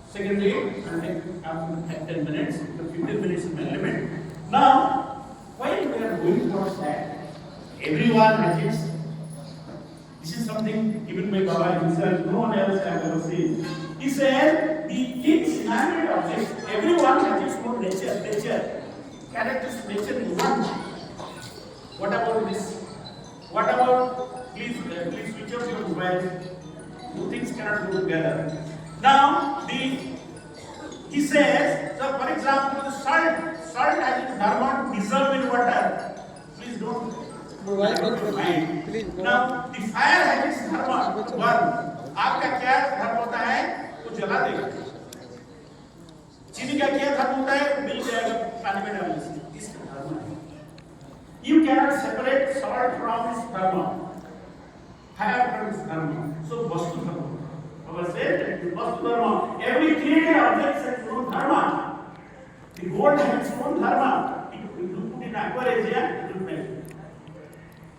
Secondly, I'll take 10 minutes, 15 minutes is my limit. Now, while we are going towards that, everyone has its. This is something given by Baba himself, no one else has ever seen. He said, the things, inanimate objects, everyone has its own nature, characteristic nature is one. What about this? What about, please switch off your mobile. Two things cannot go together. Now, he says, so for example, the salt has its dharma to dissolve in water. Please don't mind. Now, the fire has its dharma to burn. आपका क्या धर्म होता है? वो जला देगा. चीनी का क्या धर्म होता है? मिल जाएगा पानी में डालने से. इसका धर्म है. You cannot separate salt from its dharma, fire from its dharma. So, vastu dharma. Baba said, vastu dharma. Every created object has its own dharma. The gold has its own dharma. You put in aquarium, it will melt.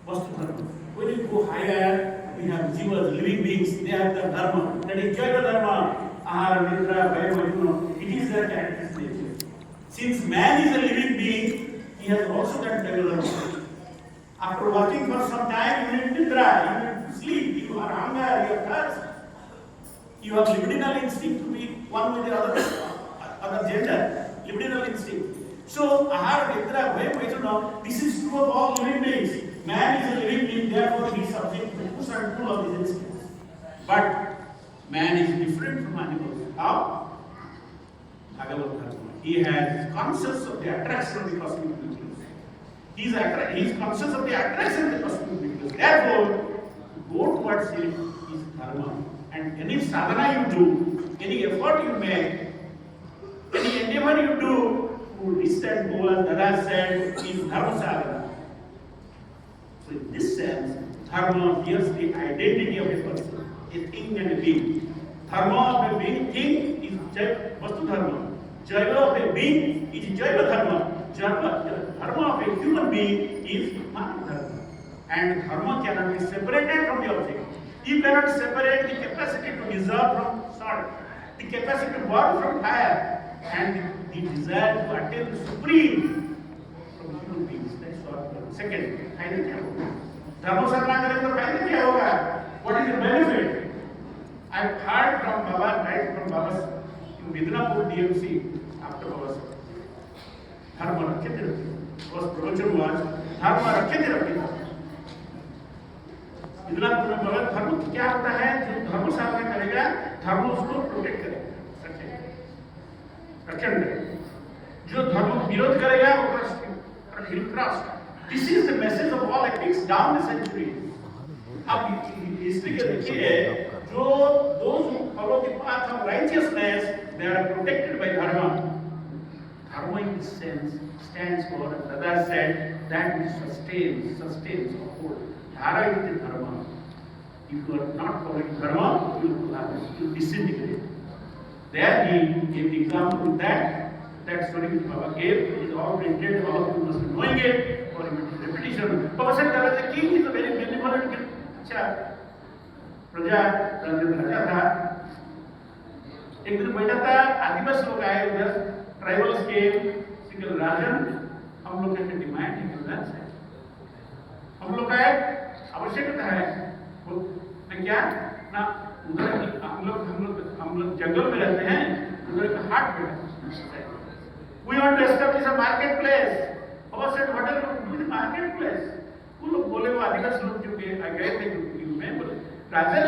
Vastu dharma. When you go higher, we have jivas, living beings. They have the dharma. That is Jaiva dharma. Ahara, nidra, vayam, it is their characteristic nature. Since man is a living being, he has also that Jaiva dharma. After working for some time, you need nidra, you need sleep, you are hunger, you are thirst. You have libidinal instinct to be one with the other gender. Libidinal instinct. So, ahara, nidra, vayam, this is true of all living beings. Man is a living being, therefore he is subject to push and pull of his instincts. But man is different from animals. How? He has conscious of the attraction of the cosmic nucleus. He is conscious of the attraction of the cosmic nucleus. Therefore, go towards him is dharma. And any sadhana you do, any effort you make, any endeavor you do to reach that goal, as Dada said, is dharma sadhana. So in this sense, dharma gives the identity of a person, a thing and a being. Dharma of a being, thing is vastu dharma. Jaiva of a being is jaiva dharma. Dharma of a human being is manav dharma. And dharma cannot be separated from the object. You cannot separate the capacity to dissolve from salt, the capacity to burn from fire, and the desire to attain the supreme from human beings. That's what. Second, फायदा क्या होगा? धर्म साधना करें तो फायदा क्या होगा? What is the benefit? I have heard from Baba, right from Baba in Midnapur DMC after Baba's धर्म रखे थे रखे. Was प्रवचन was धर्म रखे थे रखे. मिदनापुर में बाबा धर्म क्या होता है? जो धर्म साधना करेगा, धर्म उसको प्रोटेक्ट करेगा, रखेंगे. जो धर्म विरोध करेगा, वो he'll cross. This is the message of all ethics down the century. अब हिस्ट्री के देखिए, जो those who follow the path of righteousness, they are protected by dharma. Dharma in this sense stands for, Dada said, that which sustains or holds. Dhara is the dharma. If you are not following dharma, you will disintegrate. There he gave the example of that story which Baba gave is all printed, all of you must be knowing it for repetition. Baba said there was a king, is a very benevolent king. राजा था. एक दिन बैठा था, आदिवासी लोग आए उधर, tribals के single राजन, हम लोग के डिमांड है कि उधर से हम लोग का आवश्यकता है. मैं क्या ना उधर हम लोग जंगल में रहते हैं, उधर एक हाट में We want to establish a marketplace. Baba said, what are you doing in the marketplace? वो लोग बोले, वो आदिवासी लोग जो गए थे में बोले, राजन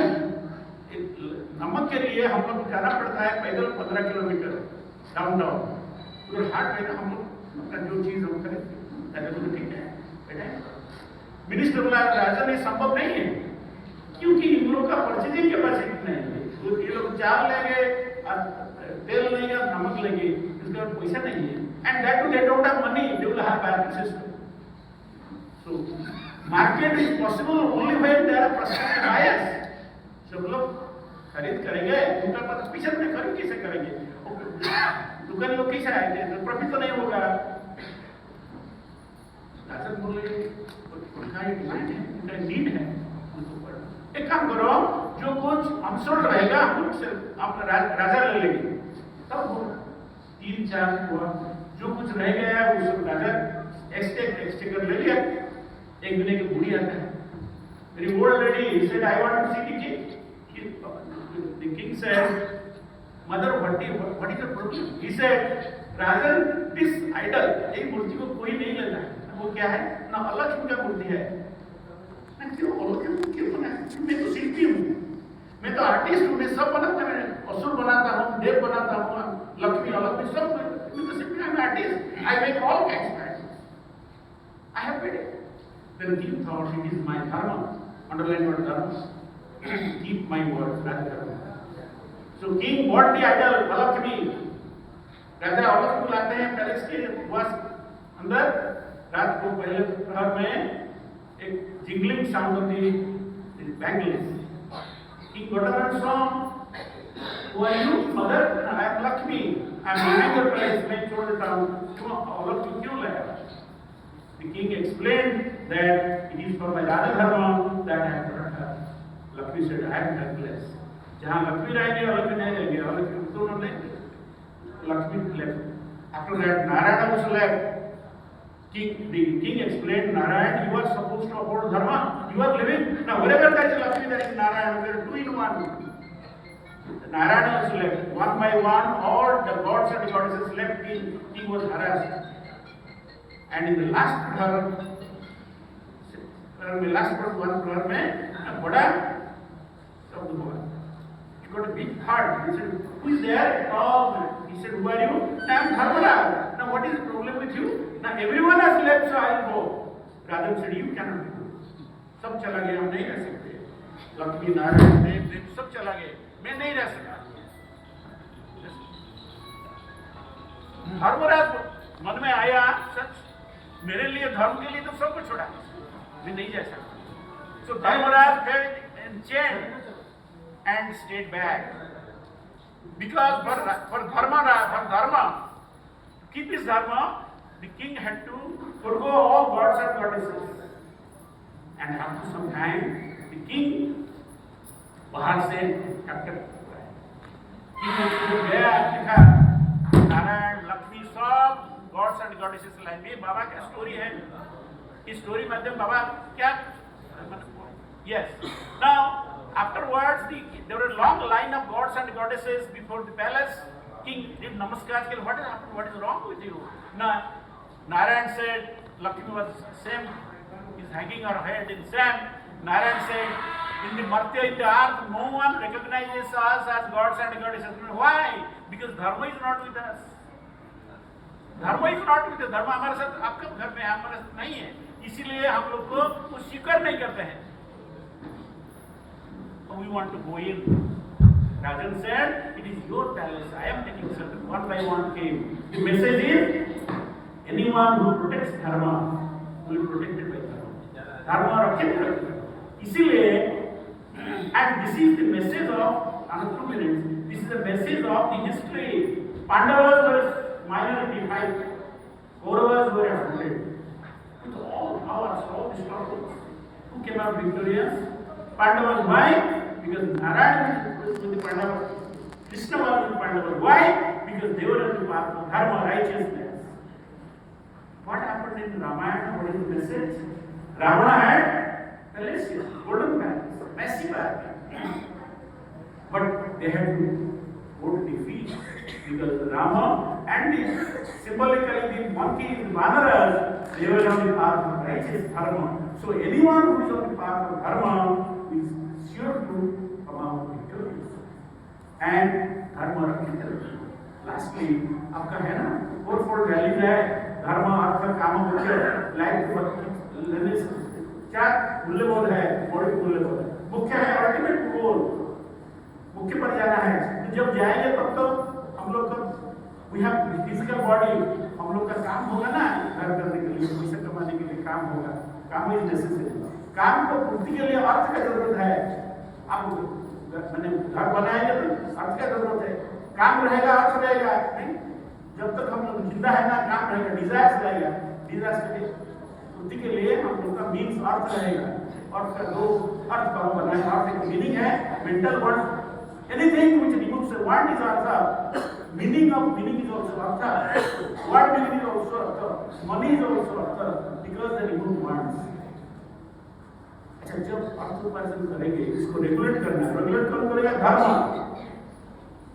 नमक के लिए हम लोग जाना पड़ता है पैदल 15 किलोमीटर डाउन. उधर हाट में हम लोग का जो चीज हम करें, तो ठीक है बेटा. मिनिस्टर बोला, राजन ये संभव नहीं है, क्योंकि इन लोग का परचेजिंग कैपेसिटी नहीं है. ये लोग चावल लेंगे, तेल लेंगे, नमक लेंगे, इसका पैसा नहीं है. And that too, they don't have money, they will have banking system. So, market is possible only when there are prospective buyers. सब लोग खरीद करेंगे, उनका प्रतिशत में खरीद कैसे करेंगे? दुकान लोग कैसे आएंगे? तो प्रॉफिट तो नहीं होगा. राजन बोले, उनका डिमांड है, उनका नीड है. एक काम करो, जो कुछ अनसोल्ड रहेगा कुछ आप राजा ले लेंगे, तब वो 3-4 हुआ, जो कुछ रह गया है वो सब राजा एक्सटेकर ले लिया। एक दिन की बूढ़ी आता है, मेरी old lady said I want to see the king. The king said mother what is the problem? He said Rajan this idol, एक मूर्ति को कोई नहीं लेता है, वो क्या है ना अलग का मूर्ति है ना, क्यों अलग क्यों बना? मैं तो शिल्पी हूँ, मैं तो आर्टिस्ट हूँ, मैं सब बनाता हूँ, असुर बनाता हूँ, देव बनाता हूँ, लक्ष्मी अलग में सब, मैं तो Shilpi, I am artist, I make all kinds, I have paid it. Then king thought it is my dharma, underline what dharma, keep my word, dharma. So king bought the idol, Lakshmi. राजा अलग को लाते हैं palace के वास अंदर, रात को पहले प्रहर में एक जिंगलिंग साउंड होती है bangles. King got up and song, who are you mother? I am Lakshmi, I am behind your palace, मैं छोड़ देता हूँ, क्यों अलग को क्यों लाया? The king explained that it is for my Radha Dharma that I have brought her. Lakshmi said, I am helpless. जहाँ लक्ष्मी रहेंगे अलग नहीं रहेंगे, अलग तो नहीं लेंगे। Lakshmi left. After that, Narayana was left. The king explained, Narayana, you are supposed to uphold dharma. You are living. Now, wherever there is Lakshmi, there is Narayana. We are two in one. Narayana was left. One by one, all the gods and goddesses left. King was harassed. And in the last prayer में बड़ा शब्द हुआ. He got a big heart. He said, who is there? Oh, he said, who are you? I am Dharmara. Now what is the problem with you? Now everyone has left, so I will go. Rajan said, you cannot go. सब चला गया, हम नहीं रह सकते. लक्ष्मी नारायण देव सब चला गए, मैं नहीं रह सकता. धर्मराज मन में आया, सच मेरे लिए धर्म के लिए तो सब कुछ छोड़ा, मैं नहीं जा सकता. So Dharmaraj felt enchained and stayed back. Because for dharma, to keep his dharma, the king had to forgo all gods and goddesses. And after some time, the king बाहर से captured हुआ है. king गया, देखा नारायण लक्ष्मी सब gods and goddesses line में. बाबा क्या story है, इस स्टोरी माध्यम बाबा क्या? Yes. Now afterwards, there were a long line of gods and goddesses before the palace. King did namaskar. What has happened? What is wrong with you? Narayan said, Lakshmi was same, is hanging her head in sand. Narayan said, in the Martya, in the earth, no one recognizes us as gods and goddesses. Why? Because dharma is not with us. Dharma is not with us. Dharma हमारे साथ आपके घर में हमारे साथ नहीं है, इसीलिए हम लोग को वो स्वीकार नहीं करते हैं. We want to go in. Rajan said, it is your palace. I am taking certain. One by one came. The message is, anyone who protects dharma will be protected by dharma. Dharma rakhyate. इसीलिए, and this is the message of, another 2 minutes, this is the message of the history. Pandavas were minority, 5. Kauravas were affronted. With all powers, all the struggles, who came out victorious? Pandavas. Why? Because Narayana was with the Pandavas, Krishna was with the Pandavas. Why? Because they were on the path of dharma, righteousness. What happened in Ramayana? What is the message? Ravana had palaces, golden palace, massive army. But they had to go to the field because Rama and the symbolically the monkeys, the Vanaras, they were on the path of righteous dharma. So anyone who is on the path of dharma is sure to come out victorious. And dharma rakhyate. Lastly, आपका है ना 4-fold values है, धर्म अर्थ काम मुख्य, life लेने से क्या मूल्यबोध है, बड़ी मूल्यबोध है. मुख्य है अल्टीमेट गोल, मुख्य पर जाना है. तो जब जाएंगे तब तो हम लोग का we have physical body, हम लोग का काम होगा ना, घर करने के लिए, पैसा कमाने के लिए काम होगा. काम is necessary. काम को पूर्ति के लिए अर्थ का जरूरत है. आप मैंने घर बनाएंगे तो अर्थ का जरूरत है. काम रहेगा अर्थ रहेगा नहीं. जब तक हम लोग जिंदा है ना, काम रहेगा, डिजायर्स रहेगा. डिजायर्स के लिए पूर्ति के लिए हम लोग का मीन्स अर्थ रहेगा. और का दो अर्थ का बना है। अर्थ एक मीनिंग है, mental word, anything which removes the word is artha, meaning of meaning is also artha, word meaning is also artha, money is also artha, because they remove words. अच्छा, जब अर्थ उपार्जन करेंगे इसको रेगुलेट करना है, रेगुलेट कौन करेगा? धर्म।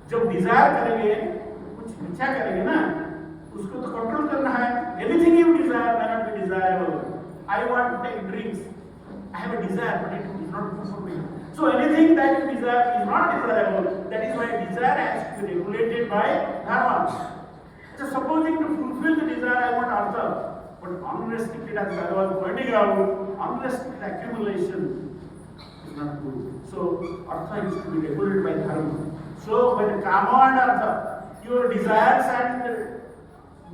जब डिजायर करेंगे, कुछ इच्छा करेंगे ना, उसको तो कंट्रोल करना है। Anything you desire may not be desirable. I want to take drinks. I have a desire, but it is not good for me. So anything that you desire is not desirable. That is why desire has to be regulated by dharma. So supposing to fulfill the desire, I want artha, but unrestricted, as I was pointing out, unrestricted accumulation is not good. So artha is to be regulated by dharma. So when kama and artha, your desires and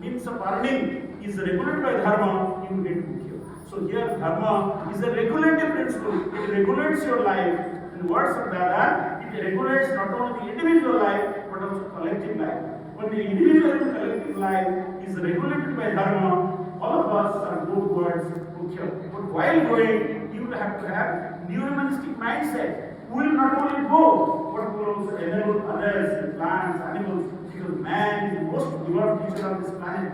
means of earning is regulated by dharma, you get mukhya. So here dharma is a regulative principle. It regulates your life. In words of Dada, it regulates not only the individual life but also collective life. When the individual and collective life is regulated by dharma, all of us are good towards mukhya. But while going, you will have to have new humanistic mindset. We will not only go, but we will also enable others, plants, animals, because man is the most developed creature on this planet.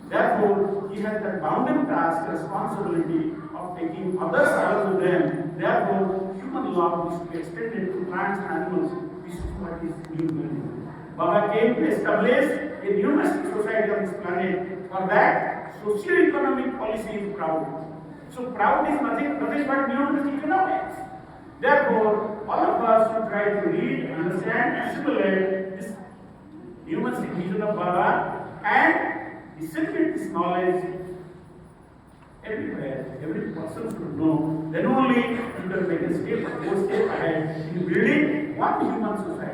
Therefore, he has that bounden task, responsibility of taking others along with them. Therefore, human love is to be extended to plants and animals. This is what is new humanism. Baba came to establish a humanistic society on this planet. For that, socio-economic policy is proud. So proud is nothing but humanistic economics. Therefore, all of us should try to read, understand, assimilate this humanistic vision of Baba and disseminate this knowledge everywhere. Every person should know. Then only you can make a step ahead in building one human society.